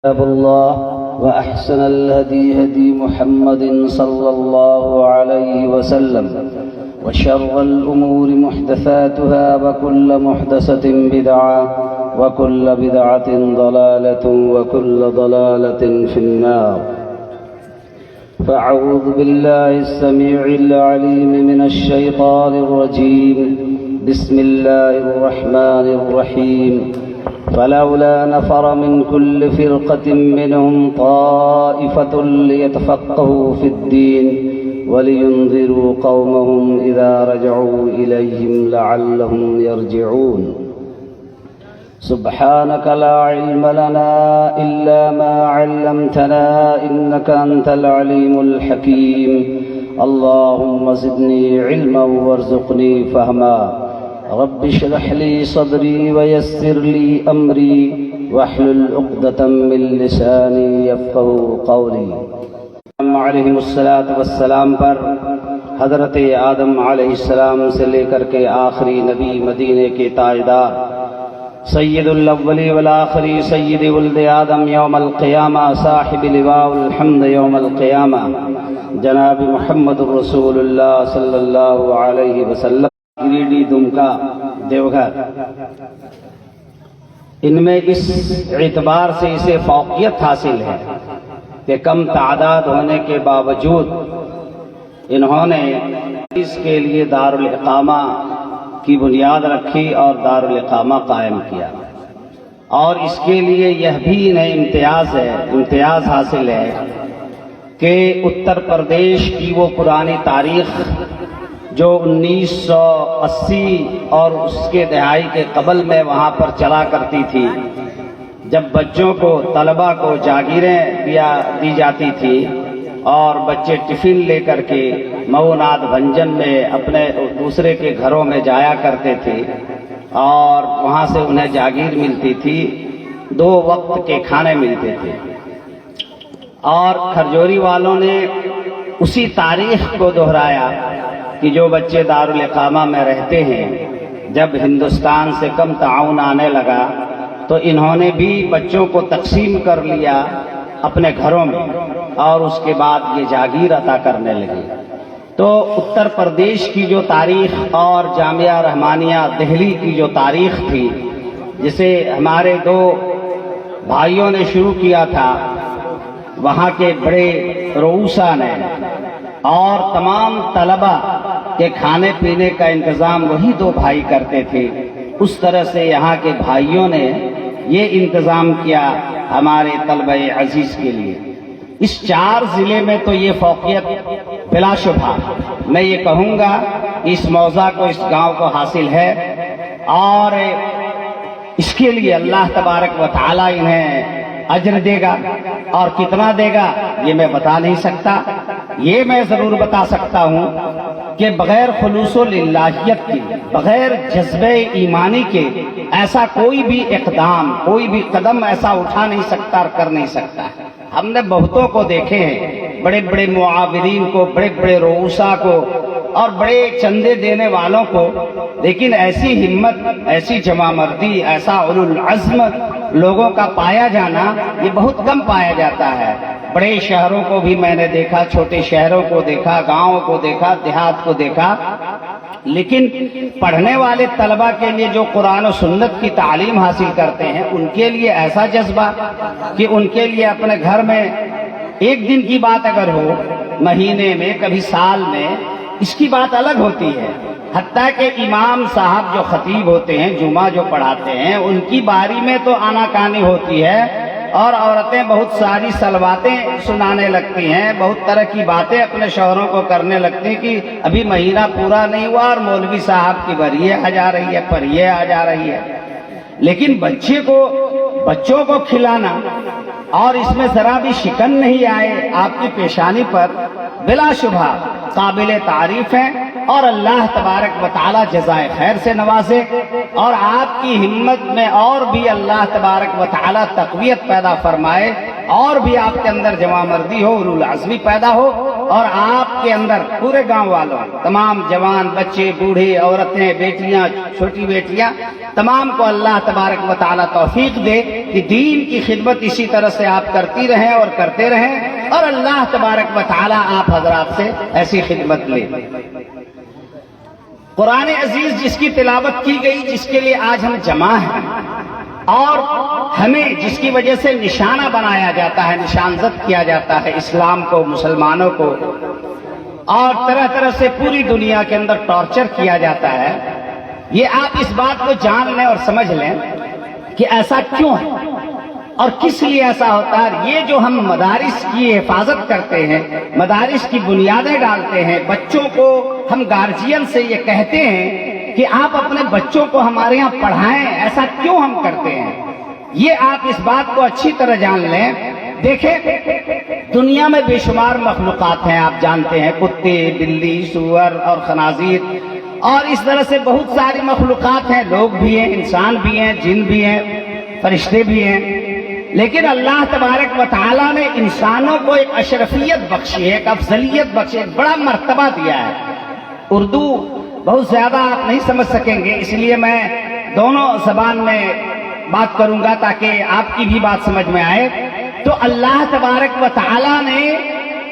كتاب الله وأحسن الهدي هدي محمد صلى الله عليه وسلم وشر الأمور محدثاتها وكل محدثة بدعة وكل بدعة ضلالة وكل ضلالة في النار. فأعوذ بالله السميع العليم من الشيطان الرجيم. بسم الله الرحمن الرحيم. فلولا نفر من كل فرقة منهم طائفة ليتفقهوا في الدين ولينذروا قومهم إذا رجعوا إليهم لعلهم يرجعون. سبحانك لا علم لنا إلا ما علمتنا إنك أنت العليم الحكيم. اللهم زدني علما وارزقني فهما. رب اشرح لي صدري ويسر لي أمري واحلل عقدة من لساني يفقهوا قولي. علیہ الصلاۃ والسلام پر حضرت آدم علیہ السلام سے لے کر کے آخری نبی مدینے کے تاجدار سید الاولی والآخری سید ولد آدم یوم القیامہ صاحب لواء الحمد یوم القیامہ جناب محمد رسول اللہ صلی اللہ علیہ وسلم. گریڈی، دمکا، دیوگھر، ان میں اس اعتبار سے اسے فوقیت حاصل ہے کہ کم تعداد ہونے کے باوجود انہوں نے اس کے لیے دارالاقامہ کی بنیاد رکھی اور دارالاقامہ قائم کیا، اور اس کے لیے یہ بھی انہیں امتیاز حاصل ہے کہ اتر پردیش کی وہ پرانی تاریخ جو 1980 اور اس کے دہائی کے قبل میں وہاں پر چلا کرتی تھی، جب بچوں کو، طلبہ کو جاگیریں دی جاتی تھی اور بچے ٹفن لے کر کے مئو ناتھ بھنجن میں اپنے دوسرے کے گھروں میں جایا کرتے تھے اور وہاں سے انہیں جاگیر ملتی تھی، 2 وقت کے کھانے ملتے تھے. اور کھرجوری والوں نے اسی تاریخ کو دہرایا کہ جو بچے دارالاقامہ میں رہتے ہیں، جب ہندوستان سے کم تعاون آنے لگا تو انہوں نے بھی بچوں کو تقسیم کر لیا اپنے گھروں میں اور اس کے بعد یہ جاگیر عطا کرنے لگے. تو اتر پردیش کی جو تاریخ اور جامعہ رحمانیہ دہلی کی جو تاریخ تھی، جسے ہمارے 2 بھائیوں نے شروع کیا تھا، وہاں کے بڑے رؤوسا نے، اور تمام طلبہ کے کھانے پینے کا انتظام وہی 2 بھائی کرتے تھے، اس طرح سے یہاں کے بھائیوں نے یہ انتظام کیا ہمارے طلبہ عزیز کے لیے. اس 4 ضلع میں تو یہ فوقیت بلا شبہ میں یہ کہوں گا اس موضع کو، اس گاؤں کو حاصل ہے، اور اس کے لیے اللہ تبارک و تعالی انہیں اجر دے گا. اور کتنا دے گا یہ میں بتا نہیں سکتا. یہ میں ضرور بتا سکتا ہوں کہ بغیر خلوص و للہیت کے، بغیر جذبہ ایمانی کے ایسا کوئی بھی اقدام، کوئی بھی قدم ایسا اٹھا نہیں سکتا اور کر نہیں سکتا. ہم نے بہتوں کو دیکھے ہیں، بڑے بڑے معاورین کو، بڑے بڑے رؤوسا کو اور بڑے چندے دینے والوں کو، لیکن ایسی ہمت، ایسی جمع مردی، ایسا اولو العزم لوگوں کا پایا جانا یہ بہت کم پایا جاتا ہے. بڑے شہروں کو بھی میں نے دیکھا، چھوٹے شہروں کو دیکھا، گاؤں کو دیکھا، دیہات کو دیکھا، لیکن پڑھنے والے طلبہ کے لیے جو قرآن و سنت کی تعلیم حاصل کرتے ہیں، ان کے لیے ایسا جذبہ کہ ان کے لیے اپنے گھر میں 1 دن کی بات اگر ہو، مہینے میں، کبھی سال میں، اس کی بات الگ ہوتی ہے. حتیٰ کہ امام صاحب جو خطیب ہوتے ہیں، جمعہ جو پڑھاتے ہیں، ان کی باری میں تو آناکانی ہوتی ہے اور عورتیں بہت ساری سلواتیں سنانے لگتی ہیں، بہت طرح کی باتیں اپنے شوہروں کو کرنے لگتی ہیں کہ ابھی مہینہ پورا نہیں ہوا اور مولوی صاحب کی بریے آ جا رہی ہے، پریے آ جا رہی ہے. لیکن بچوں کو کھلانا اور اس میں ذرا بھی شکن نہیں آئے آپ کی پیشانی پر، بلا شبہ قابل تعریف ہے. اور اللہ تبارک و تعالی جزائے خیر سے نوازے اور آپ کی ہمت میں اور بھی اللہ تبارک و تعالی تقویت پیدا فرمائے، اور بھی آپ کے اندر جمع مردی ہو، اولو العزمی پیدا ہو، اور آپ کے اندر پورے گاؤں والوں، تمام جوان، بچے، بوڑھے، عورتیں، بیٹیاں، چھوٹی بیٹیاں، تمام کو اللہ تبارک و تعالیٰ توفیق دے کہ دین کی خدمت اسی طرح سے آپ کرتی رہیں اور کرتے رہیں، اور اللہ تبارک و تعالیٰ آپ حضرات سے ایسی خدمت لے۔ قرآن عزیز جس کی تلاوت کی گئی، جس کے لیے آج ہم جمع ہیں، اور ہمیں جس کی وجہ سے نشانہ بنایا جاتا ہے، نشانزد کیا جاتا ہے اسلام کو، مسلمانوں کو، اور طرح طرح سے پوری دنیا کے اندر ٹارچر کیا جاتا ہے، یہ آپ اس بات کو جان لیں اور سمجھ لیں کہ ایسا کیوں ہے اور کس لیے ایسا ہوتا ہے۔ یہ جو ہم مدارس کی حفاظت کرتے ہیں، مدارس کی بنیادیں ڈالتے ہیں، بچوں کو ہم گارجین سے یہ کہتے ہیں کہ آپ اپنے بچوں کو ہمارے ہاں پڑھائیں، ایسا کیوں ہم کرتے ہیں، یہ آپ اس بات کو اچھی طرح جان لیں۔ دیکھیں، دنیا میں بے شمار مخلوقات ہیں، آپ جانتے ہیں، کتے، بلی، سور اور خنازیر، اور اس طرح سے بہت ساری مخلوقات ہیں، لوگ بھی ہیں، انسان بھی ہیں، جن بھی ہیں، فرشتے بھی ہیں، لیکن اللہ تبارک و تعالیٰ نے انسانوں کو ایک اشرفیت بخشی ہے، ایک افضلیت بخشی ہے، ایک بڑا مرتبہ دیا ہے۔ اردو بہت زیادہ آپ نہیں سمجھ سکیں گے، اس لیے میں دونوں زبان میں بات کروں گا تاکہ آپ کی بھی بات سمجھ میں آئے۔ تو اللہ تبارک و تعالیٰ نے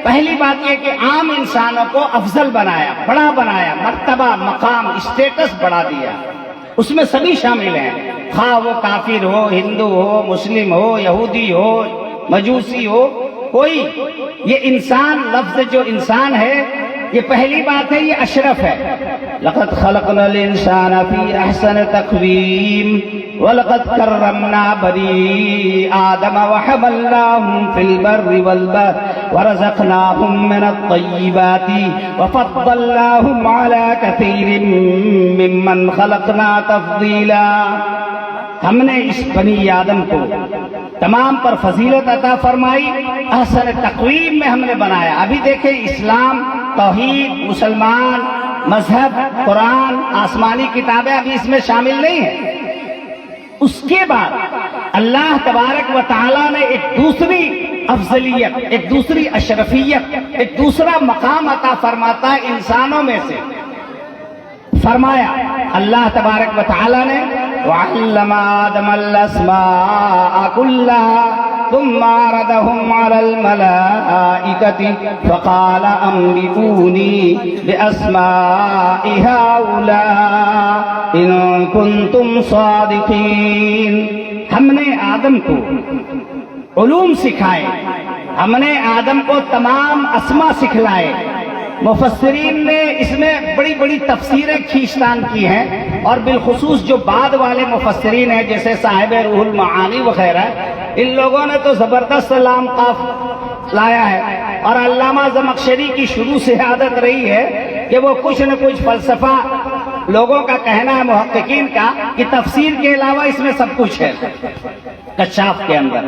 پہلی بات یہ کہ عام انسانوں کو افضل بنایا، بڑا بنایا، مرتبہ، مقام، اسٹیٹس بڑھا دیا، اس میں سبھی شامل ہیں، خواہ وہ کافر ہو، ہندو ہو، مسلم ہو، یہودی ہو، مجوسی ہو، کوئی، یہ انسان لفظ جو انسان ہے، یہ پہلی بات ہے، یہ اشرف ہے۔ لقد خلقنا الانسان فی احسن تقویم وَلَقَدْ كَرَّمْنَا بَنِي آدَمَ وَحَمَلْنَاهُمْ فِي الْبَرِّ وَالْبَحْرِ وَرَزَقْنَاهُمْ مِنَ الطَّيِّبَاتِ وَفَضَّلْنَاهُمْ عَلَى كَثِيرٍ مِّمَّنْ خَلَقْنَا تَفْضِيلًا۔ ہم نے اس بنی آدم کو تمام پر فضیلت عطا فرمائی، احسن تقویم میں ہم نے بنایا۔ ابھی دیکھیں، اسلام، توحید، مسلمان، مذہب، قرآن، آسمانی کتابیں ابھی اس میں شامل نہیں ہیں۔ اس کے بعد اللہ تبارک و تعالیٰ نے ایک دوسری افضلیت، ایک دوسری اشرفیت، ایک دوسرا مقام عطا فرماتا ہے انسانوں میں سے۔ فرمایا اللہ تبارک و تعالیٰ نے وَعَلَّمَ آدَمَ الْأَسْمَاءَ كُلَّهَا ثُمَّ عَرَضَهُمْ عَلَى الْمَلَائِكَةِ فَقَالَ أَنبِئُونِي بِأَسْمَاءِ هَؤُلَاءِ إِن كُنتُمْ صَادِقِينَ۔ ہم نے آدم کو علوم سکھائے، ہم نے آدم کو تمام اسما سکھلائے۔ مفسرین نے اس میں بڑی بڑی تفسیریں کھینچتان کی ہیں، اور بالخصوص جو بعد والے مفسرین ہیں جیسے صاحب روح المعانی وغیرہ، ان لوگوں نے تو زبردست لام قاف لایا ہے، اور علامہ زمخشری کی شروع سے عادت رہی ہے کہ وہ کچھ نہ کچھ فلسفہ، لوگوں کا کہنا ہے محققین کا کہ تفسیر کے علاوہ اس میں سب کچھ ہے کشاف کے اندر۔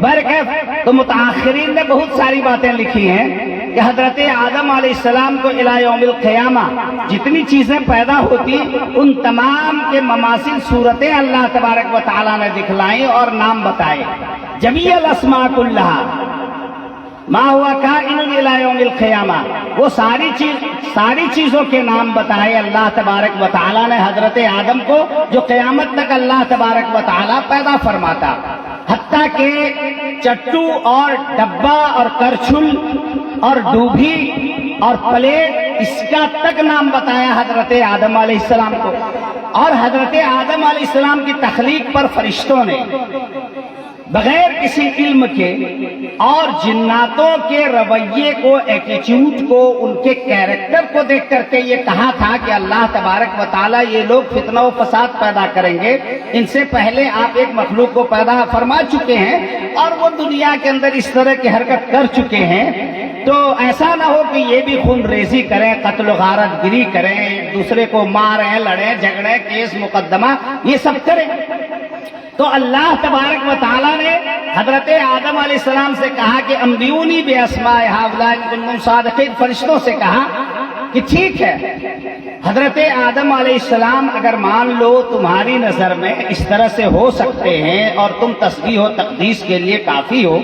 بہرکیف تو متاخرین نے بہت ساری باتیں لکھی ہیں کہ حضرت آدم علیہ السلام کو الی یوم القیامہ جتنی چیزیں پیدا ہوتی، ان تمام کے مماثل صورتیں اللہ تبارک و تعالیٰ نے دکھلائیں اور نام بتائے۔ جمیع الاسماء کلھا ما ہوا کائن الی یوم القیامہ، وہ ساری چیزوں کے نام بتائے اللہ تبارک و تعالیٰ نے حضرت آدم کو، جو قیامت تک اللہ تبارک و تعالیٰ پیدا فرماتا، حتیٰ کہ چٹو اور ڈبا اور کرچھل اور ڈوبھی اور پلیٹ، اس کا تک نام بتایا حضرت آدم علیہ السلام کو۔ اور حضرت آدم علیہ السلام کی تخلیق پر فرشتوں نے بغیر کسی علم کے اور جناتوں کے رویے کو، ایٹیچیوڈ کو، ان کے کیریکٹر کو دیکھ کر کے یہ کہا تھا کہ اللہ تبارک و تعالیٰ یہ لوگ فتنہ و فساد پیدا کریں گے، ان سے پہلے آپ ایک مخلوق کو پیدا فرما چکے ہیں اور وہ دنیا کے اندر اس طرح کی حرکت کر چکے ہیں، تو ایسا نہ ہو کہ یہ بھی خون ریزی کریں، قتل و غارت گری کریں، ایک دوسرے کو ماریں، لڑیں، جھگڑیں، کیس مقدمہ یہ سب کریں۔ تو اللہ تبارک و تعالیٰ نے حضرت آدم علیہ السلام سے کہا کہ انبئونی باسماء ہؤلاء ان کنتم صادقین، فرشتوں سے کہا کہ ٹھیک ہے حضرت آدم علیہ السلام اگر مان لو تمہاری نظر میں اس طرح سے ہو سکتے ہیں اور تم تسبیح و تقدیس کے لیے کافی ہو،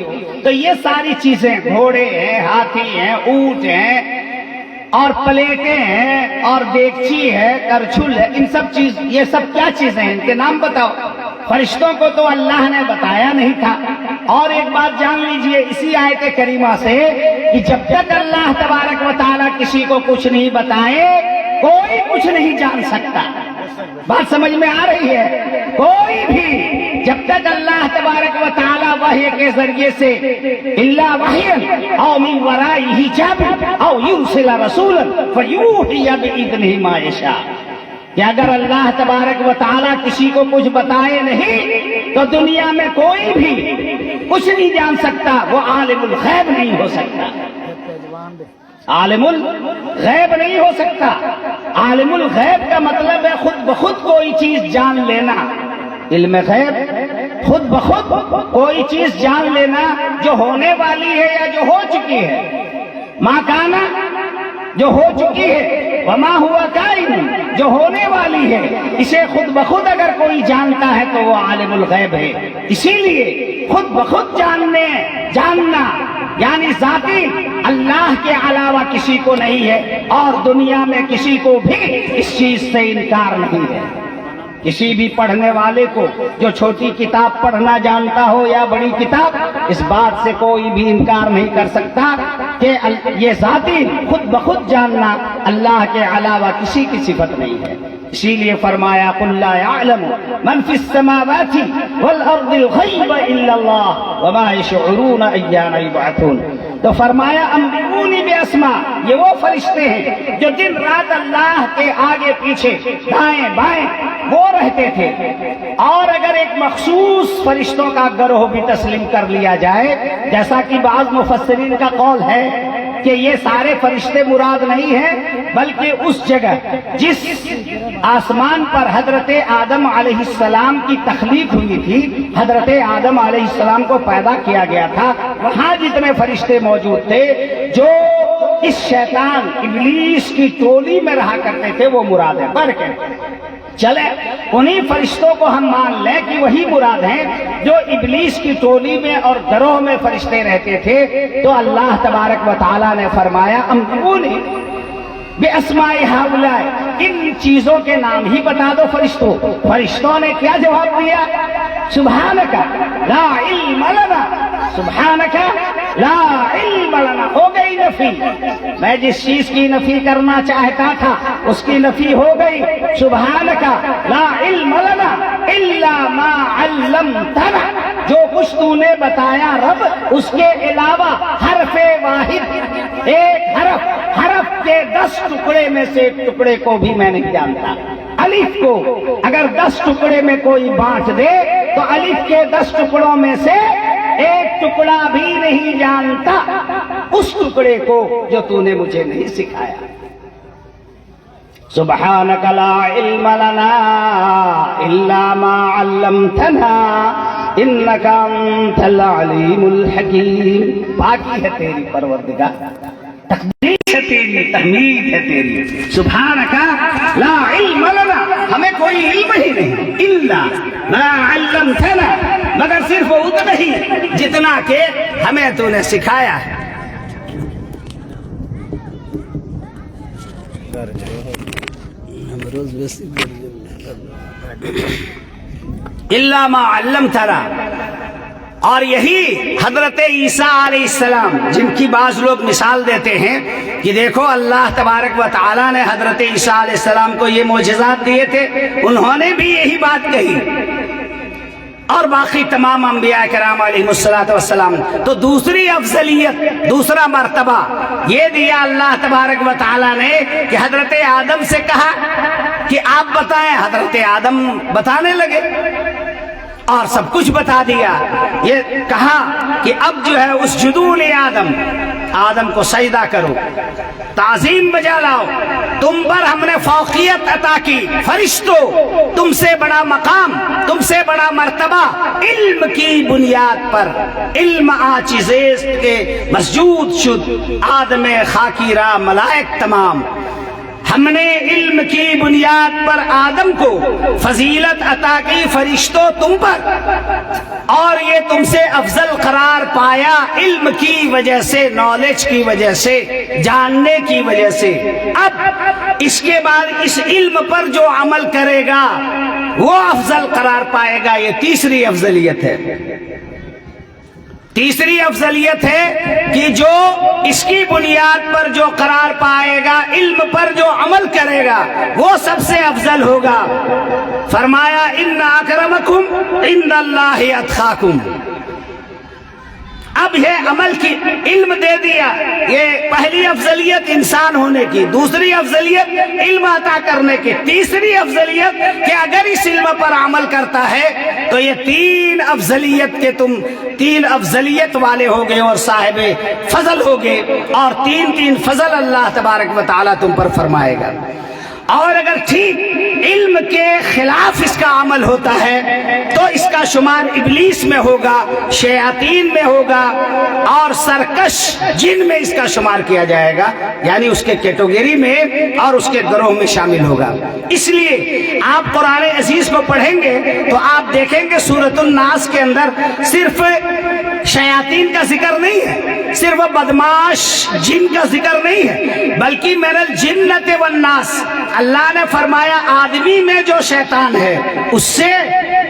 تو یہ ساری چیزیں گھوڑے ہیں، ہاتھی ہیں، اونٹ ہیں اور پلیٹیں ہیں اور دیگچی ہے، کرچھل ہے، ان سب چیز، یہ سب کیا چیزیں ہیں؟ ان کے نام بتاؤ۔ فرشتوں کو تو اللہ نے بتایا نہیں تھا۔ اور ایک بات جان لیجئے اسی آیت کریمہ سے کہ جب تک اللہ تبارک و تعالیٰ کسی کو کچھ نہیں بتائے کوئی کچھ نہیں جان سکتا۔ بات سمجھ میں آ رہی ہے؟ کوئی بھی جب تک اللہ تبارک و تعالیٰ وحی کے ذریعے سے الا وحیا او من وراء حجاب او یرسل رسولا فیوحی باذنہ ما یشاء، کہ اگر اللہ تبارک و تعالیٰ کسی کو کچھ بتائے نہیں تو دنیا میں کوئی بھی کچھ نہیں جان سکتا، وہ عالم الغیب نہیں ہو سکتا، عالم الغیب نہیں ہو سکتا۔ عالم الغیب کا مطلب ہے خود بخود کوئی چیز جان لینا، علم غیب خود بخود کوئی چیز جان لینا جو ہونے والی ہے یا جو ہو چکی ہے، ما کانا جو ہو چکی ہے، وما ہوا کائن جو ہونے والی ہے، اسے خود بخود اگر کوئی جانتا ہے تو وہ عالم الغیب ہے۔ اسی لیے خود بخود جاننا یعنی ذاتی اللہ کے علاوہ کسی کو نہیں ہے، اور دنیا میں کسی کو بھی اس چیز سے انکار نہیں ہے۔ کسی بھی پڑھنے والے کو جو چھوٹی کتاب پڑھنا جانتا ہو یا بڑی کتاب، اس بات سے کوئی بھی انکار نہیں کر سکتا کہ یہ ذاتی خود بخود جاننا اللہ کے علاوہ کسی کی صفت نہیں ہے۔ اسی لیے فرمایا قل لا يعلم من في السماوات والارض الغیب الا اللہ وما يشعرون ایان یبعثون۔ تو فرمایا انبئونی باسماء، یہ وہ فرشتے ہیں جو دن رات اللہ کے آگے پیچھے دائیں بائیں وہ رہتے تھے، اور اگر ایک مخصوص فرشتوں کا گروہ بھی تسلیم کر لیا جائے، جیسا کہ بعض مفسرین کا قول ہے کہ یہ سارے فرشتے مراد نہیں ہیں، بلکہ اس جگہ جس آسمان پر حضرت آدم علیہ السلام کی تخلیق ہوئی تھی، حضرت آدم علیہ السلام کو پیدا کیا گیا تھا، وہاں جتنے فرشتے موجود تھے جو اس شیطان ابلیس کی ٹولی میں رہا کرتے تھے وہ مراد ہے۔ پر کہ چلے انہی فرشتوں کو ہم مان لیں کہ وہی مراد ہیں جو ابلیس کی ٹولی میں اور گروہ میں فرشتے رہتے تھے، تو اللہ تبارک و تعالیٰ نے فرمایا انبئونی باسماء ہؤلاء، ان چیزوں کے نام ہی بتا دو فرشتوں۔ فرشتوں نے کیا جواب دیا؟ سبحانک لا علم لنا، سبحانک لا علم لنا، ہو گئی نفی۔ میں جس چیز کی نفی کرنا چاہتا تھا اس کی نفی ہو گئی۔ سبحانک لا علم لنا الا ما علمتنا، جو کچھ تو نے بتایا رب اس کے علاوہ حرف واحد، ایک حرف کے 10 ٹکڑے میں سے ایک ٹکڑے کو بھی میں نہیں جانتا۔ الف کو اگر 10 ٹکڑے میں کوئی بانٹ دے تو الف کے 10 ٹکڑوں میں سے ایک ٹکڑا بھی نہیں جانتا اس ٹکڑے کو جو تو نے مجھے نہیں سکھایا۔ سبحانک لا علم لنا الا ما علمتنا انک انت العلیم الحکیم۔ پاکی ہے تیری پروردگار، تقدیس ہے تیری، تحمید ہے تیری۔ سبحانک لا علم لنا، ہمیں کوئی علم ہی نہیں، الا ما علمتنا، مگر صرف اتنا ہی جتنا کہ ہمیں تو نے سکھایا ہے۔ الا ما علمتنا، اور یہی حضرت عیسیٰ علیہ السلام جن کی بعض لوگ مثال دیتے ہیں کہ دیکھو اللہ تبارک و تعالیٰ نے حضرت عیسیٰ علیہ السلام کو یہ معجزات دیے تھے، انہوں نے بھی یہی بات کہی، اور باقی تمام انبیاء کرام علیہ السلام۔ تو دوسری افضلیت، دوسرا مرتبہ یہ دیا اللہ تبارک و تعالیٰ نے کہ حضرت آدم سے کہا کہ آپ بتائیں، حضرت آدم بتانے لگے اور سب کچھ بتا دیا۔ یہ کہا کہ اب جو ہے اسجدوا آدم کو سجدہ کرو، تعظیم بجا لاؤ، تم پر ہم نے فوقیت عطا کی، فرشتوں تم سے بڑا مقام، تم سے بڑا مرتبہ علم کی بنیاد پر، علم آچیزیست کے مسجود شد آدم خاکی را ملائک تمام۔ ہم نے علم کی بنیاد پر آدم کو فضیلت عطا کی فرشتوں تم پر، اور یہ تم سے افضل قرار پایا علم کی وجہ سے، نالج کی وجہ سے، جاننے کی وجہ سے۔ اب اس کے بعد اس علم پر جو عمل کرے گا وہ افضل قرار پائے گا۔ یہ تیسری افضلیت ہے۔ تیسری افضلیت ہے کہ جو اس کی بنیاد پر جو قرار پائے گا، علم پر جو عمل کرے گا، وہ سب سے افضل ہوگا۔ فرمایا ان اکرمکم عند اللہ اتقاکم۔ اب یہ عمل کی علم دے دیا، یہ پہلی افضلیت انسان ہونے کی، دوسری افضلیت علم عطا کرنے کی، تیسری افضلیت کہ اگر اس علم پر عمل کرتا ہے تو یہ تین افضلیت کے تم تین افضلیت والے ہوگے اور صاحب فضل ہوگے، اور تین فضل اللہ تبارک و تعالی تم پر فرمائے گا۔ اور اگر ٹھیک علم کے خلاف اس کا عمل ہوتا ہے تو اس کا شمار ابلیس میں ہوگا، شیاطین میں ہوگا، اور سرکش جن میں اس کا شمار کیا جائے گا، یعنی اس کے کیٹیگری میں اور اس کے گروہ میں شامل ہوگا۔ اس لیے آپ قرآن عزیز کو پڑھیں گے تو آپ دیکھیں گے سورۃ الناس کے اندر صرف شیاطین کا ذکر نہیں ہے، صرف بدماش جن کا ذکر نہیں ہے، بلکہ من الجنۃ والناس، اللہ نے فرمایا آدمی میں جو شیطان ہے اس سے،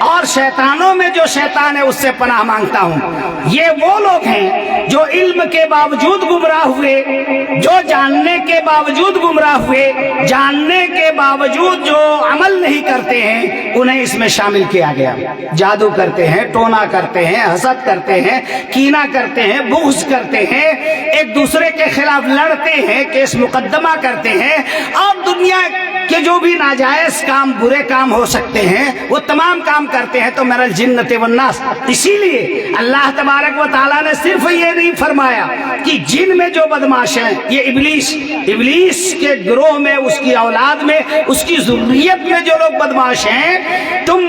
اور شیطانوں میں جو شیطان ہے اس سے پناہ مانگتا ہوں۔ یہ وہ لوگ ہیں جو علم کے باوجود گمراہ ہوئے، جو جاننے کے باوجود گمراہ ہوئے، جاننے کے باوجود جو عمل نہیں کرتے ہیں انہیں اس میں شامل کیا گیا۔ جادو کرتے ہیں، ٹونا کرتے ہیں، حسد کرتے ہیں، کینہ کرتے ہیں، بغض کرتے ہیں، ایک دوسرے کے خلاف لڑتے ہیں، کیس مقدمہ کرتے ہیں، اور دنیا کے جو بھی ناجائز کام، برے کام ہو سکتے ہیں وہ تمام کام کرتے ہیں۔ تو من الجنۃ والناس، اسی لیے اللہ تبارک و تعالیٰ نے صرف یہ نہیں فرمایا کہ جن میں جو بدماش ہیں، یہ ابلیس کے گروہ میں، اس کی اولاد میں، اس کی ذریت میں جو لوگ بدماش ہیں تم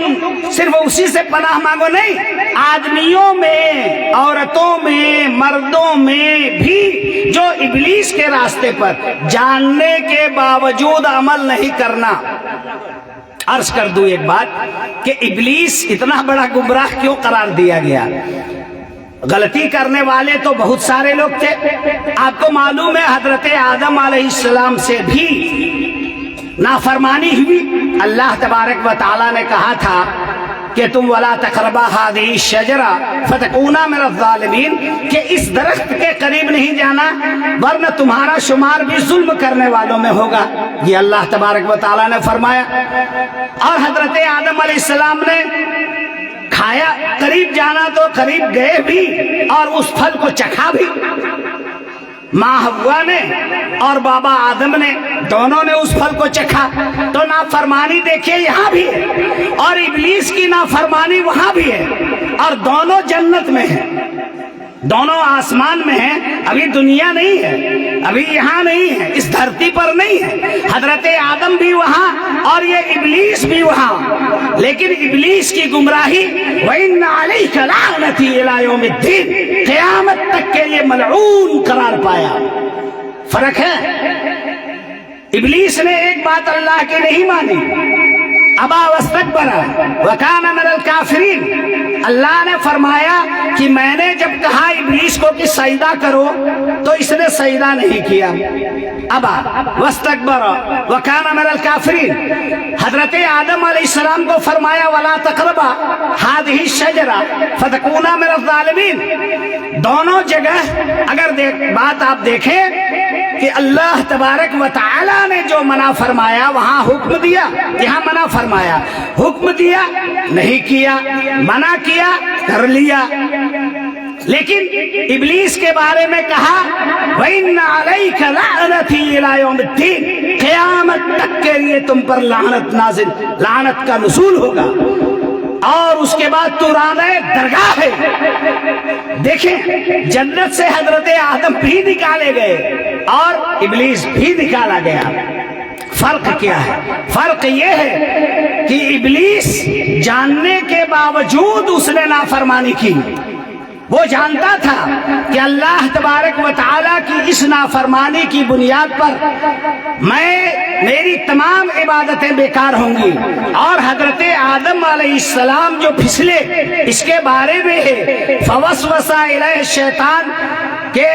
صرف اسی سے پناہ مانگو، نہیں، آدمیوں میں، عورتوں میں، مردوں میں بھی جو ابلیس کے راستے پر جاننے کے باوجود عمل نہیں کرنا۔ عرض کر دوں ایک بات کہ ابلیس اتنا بڑا گمراہ کیوں قرار دیا گیا؟ غلطی کرنے والے تو بہت سارے لوگ تھے، آپ کو معلوم ہے حضرت آدم علیہ السلام سے بھی نافرمانی ہوئی۔ اللہ تبارک و تعالی نے کہا تھا کہ تم ولا تقربا هذه الشجرة فتكونا من الظالمین، کہ اس درخت کے قریب نہیں جانا ورنہ تمہارا شمار بھی ظلم کرنے والوں میں ہوگا، یہ اللہ تبارک و تعالی نے فرمایا۔ اور حضرت آدم علیہ السلام نے کھایا، قریب جانا تو قریب گئے بھی اور اس پھل کو چکھا بھی۔ ماں حوا نے اور بابا آدم نے دونوں نے اس پھل کو چکھا، تو نافرمانی دیکھیے یہاں بھی ہے، اور ابلیس کی نافرمانی وہاں بھی ہے، اور دونوں جنت میں ہیں، دونوں آسمان میں ہیں، ابھی دنیا نہیں ہے، ابھی یہاں نہیں ہے، اس دھرتی پر نہیں ہے۔ حضرت آدم بھی وہاں اور یہ ابلیس بھی وہاں، لیکن ابلیس کی گمراہی وَإِنَّ عَلَيْكَ لَعْنَتِي إِلَىٰ يَوْمِ الدِّينِ، قیامت تک کے لیے ملعون قرار پایا۔ فرق ہے، ابلیس نے ایک بات اللہ کی نہیں مانی، ابا واستکبر وکان من الکافرین۔ اللہ نے فرمایا کہ میں نے جب کہا ابلیس کو کہ سجدہ کرو تو اس نے سجدہ نہیں کیا، ابا واستکبر وکان من الکافرین۔ حضرت آدم علیہ السلام کو فرمایا ولا تقربا هذه الشجرة فتكونا من الظالمین۔ دونوں جگہ اگر بات آپ دیکھیں کہ اللہ تبارک و تعالی نے جو منع فرمایا وہاں حکم دیا، یہاں منع فرمایا، حکم دیا نہیں کیا، منع کیا کر لیا۔ لیکن ابلیس کے بارے میں کہا وَإِنَّ عَلَيْكَ لَعْنَتِي إِلَىٰ يَوْمِ الدِّينِ، قیامت تک کے لیے تم پر لعنت نازل، لعنت کا نزول ہوگا، اور اس کے بعد تو رانے درگاہ ہے۔ دیکھیں جنت سے حضرت آدم بھی نکالے گئے اور ابلیس بھی نکالا گیا۔ فرق کیا ہے؟ فرق یہ ہے کہ ابلیس جاننے کے باوجود اس نے نافرمانی کی، وہ جانتا تھا کہ اللہ تبارک و تعالیٰ کی اس نافرمانی کی بنیاد پر میری تمام عبادتیں بیکار ہوں گی، اور حضرت آدم علیہ السلام جو پھسلے اس کے بارے میں ہے فوسوس الیہ الشیطان کہ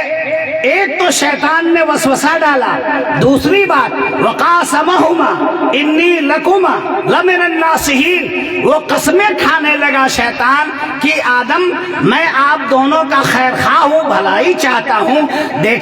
ایک تو شیطان نے وسوسہ ڈالا، دوسری بات وقاسمہما انی لکما لمن الناصحین، وہ قسمیں کھانے لگا شیطان کہ آدم میں آپ دونوں کا خیر خواہ ہوں، بھلائی چاہتا ہوں، دیکھ